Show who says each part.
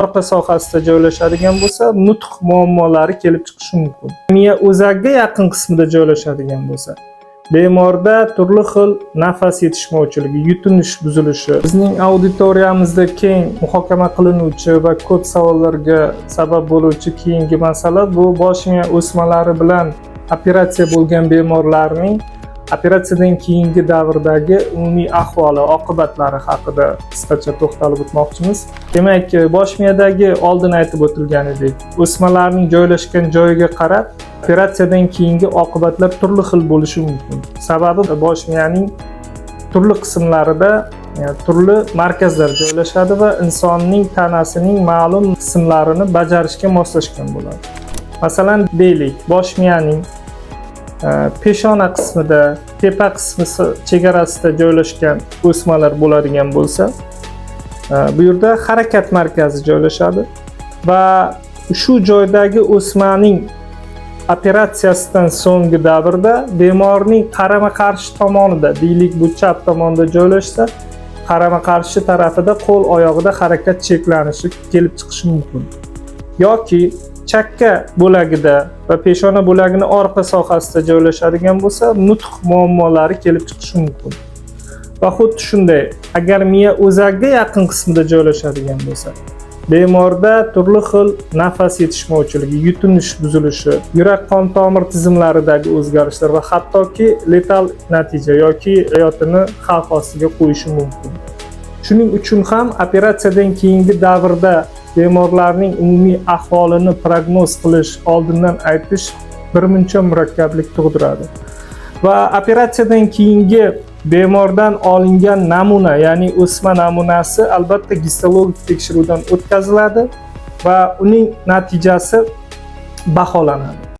Speaker 1: orqa sohasida joylashadigan bo'lsa, nutq muammolari kelib chiqishi mumkin. Miya o'zagiga yaqin qismida joylashadigan bo'lsa, bemorda turli xil nafas yetishmovchiligi, yutinish buzilishi, bizning auditoriyamizda keng muhokama qilinuvchi va ko'p savollarga sabab bo'luvchi keyingi masala bu bosh miya o'smalari bilan operatsiya bo'lgan bemorlarning operatsiyadan keyingi davrdagi umumiy ahvoli, oqibatlari haqida qisqacha to'xtalib o'tmoqchimiz. Demak, bosh miyadagi oldin aytib o'tilganidek, o'smalarning joylashgan joyiga qarab operatsiyadan keyingi oqibatlar turli xil bo'lishi mumkin. Sababi bosh miyaning turli qismlarida turli markazlar joylashadi va insonning tanasining ma'lum qismlarini bajarishga moslashgan bo'ladi. Masalan, deylik, bosh miyaning peshona qismida, tepa qismi chegarasida joylashgan o'smalar bo'ladigan bo'lsa, bu yerda harakat markazi joylashadi va shu joydagi o'smaning operatsiyasidan so'nggi davrda bemorning qarama-qarshi tomonida, deylik bu chap tomonda joylashsa, qarama-qarshi tarafida qo'l oyog'ida harakat cheklanishi kelib chiqishi mumkin. Yoki chakka bo'lagida va peshona bo'lagini orqa sohasida joylashadigan bo'lsa, nutq muammolari kelib chiqishi mumkin. Va xuddi shunday, agar miya o'zagiga yaqin qismida joylashadigan bo'lsa, bemorda turli xil nafas yetishmovchiligi, yutinish buzilishi, yurak-qon tomir tizimlaridagi o'zgarishlar va hattoki letal natija yoki hayotini xavf ostiga qo'yishi mumkin. Shuning uchun ham operatsiyadan keyingi davrda bemorlarning umumiy ahvolini prognoz qilish, oldindan aytish birmuncha murakkablik tug'diradi. Va operatsiyadan keyingi bemordan olingan namuna, ya'ni o'sma namunasi albatta gistologik tekshiruvdan o'tkaziladi va uning natijasi baholanadi.